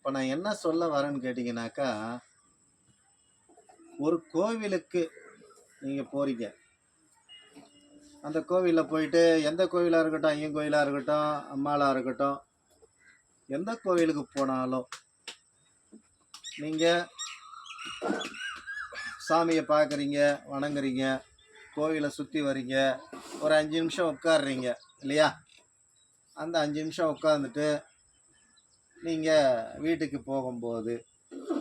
இப்போ நான் என்ன சொல்ல வரேன்னு கேட்டிங்கனாக்கா, ஒரு கோவிலுக்கு நீங்க போறீங்க. அந்த கோவில்ல போயிட்டு எந்த கோவிலா இருக்கட்டும், ஐயன் கோயிலா இருக்கட்டும், அம்மாளா இருக்கட்டும், எந்த கோவிலுக்கு போனாலும் நீங்க சாமிய பார்க்குறீங்க, வணங்குறீங்க, கோவில சுத்தி வரீங்க, ஒரு 5 நிமிஷம் உட்கார்றீங்க இல்லையா? அந்த 5 நிமிஷம் உட்கார்ந்துட்டு நீங்க வீட்டுக்கு போகும்போது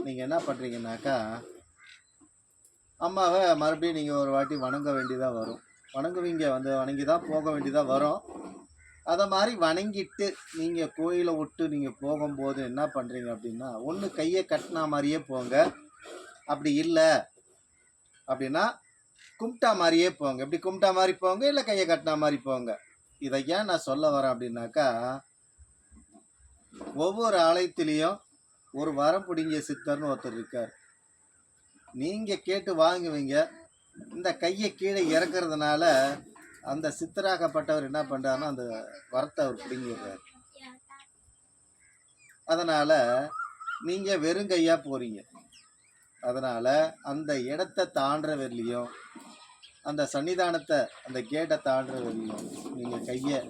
நீங்க என்ன பண்றீங்கன்னாக்கா, அம்மாவ மறுபடியும் நீங்க ஒரு வாட்டி வணங்க வேண்டியதா வரும். வணங்குவீங்க, வந்து வணங்கி தான் போக வேண்டியதா வரும். அத மாரி வணங்கிட்டு நீங்க கோயில விட்டு நீங்க போகும்போது என்ன பண்றீங்க அப்படின்னா, ஒண்ணு கைய கட்டுனா மாரியே போங்க. அப்படி இல்ல அப்படின்னா, கும்பிட்டா மாரியே போங்க. இப்படி கும்பிட்டா மாரி போங்க, இல்ல கைய கட்டுனா மாரி போங்க. இத ஏன் நான் சொல்ல வரேன் அப்படின்னாக்கா, ஒவ்வொரு ஆலயத்திலயும் ஒரு வரம் பிடுங்கிய சித்தர்ன்னு ஒருத்தர் இருக்கார். நீங்க கேட்டு வாங்குவீங்க. இந்த கைய கீழே இறக்குறதுனால அந்த சித்தராகப்பட்டவர் என்ன பண்றாருன்னா, அந்த வரத்தை அவர் பிடுங்கிடுறாரு. அதனால நீங்க வெறும் கையா போறீங்க. அதனால அந்த இடத்த தாண்டுற வரலையும், அந்த சன்னிதானத்தை அந்த கேட்டை தாண்டுற வரலையும் நீங்க கைய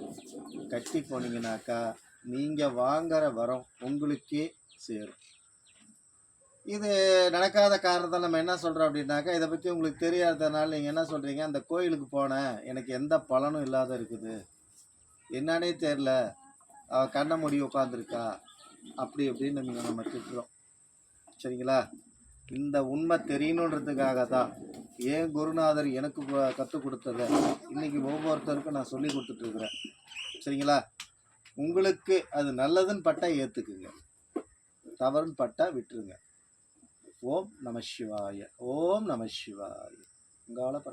கட்டி போனீங்கன்னாக்கா, நீங்க வாங்குற வரம் உங்களுக்கே சேரும். இது நடக்காத காரணத்தால் நம்ம என்ன சொல்றோம் அப்படின்னாக்கா, இதை பத்தி உங்களுக்கு தெரியாததுனால நீங்க என்ன சொல்றீங்க, அந்த கோயிலுக்கு போனேன், எனக்கு எந்த பலனும் இல்லாத இருக்குது, என்னன்னே தெரியல, அவ கண்ணை மூடி உட்காந்துருக்கா, அப்படி இப்படின்னு நம்ம திட்டுறோம். சரிங்களா? இந்த உண்மை தெரியணுன்றதுக்காக தான் ஏன் குருநாதர் எனக்கு கற்றுக் கொடுத்ததை இன்னைக்கு ஒவ்வொருத்தருக்கும் நான் சொல்லி கொடுத்துட்டு இருக்கிறேன். சரிங்களா? உங்களுக்கு அது நல்லதுன்னு பட்டா ஏத்துக்குங்க, தவறுன்னு பட்டா விட்டுருங்க. ஓம் நம சிவாய. ஓம் நம சிவாய. உங்களால்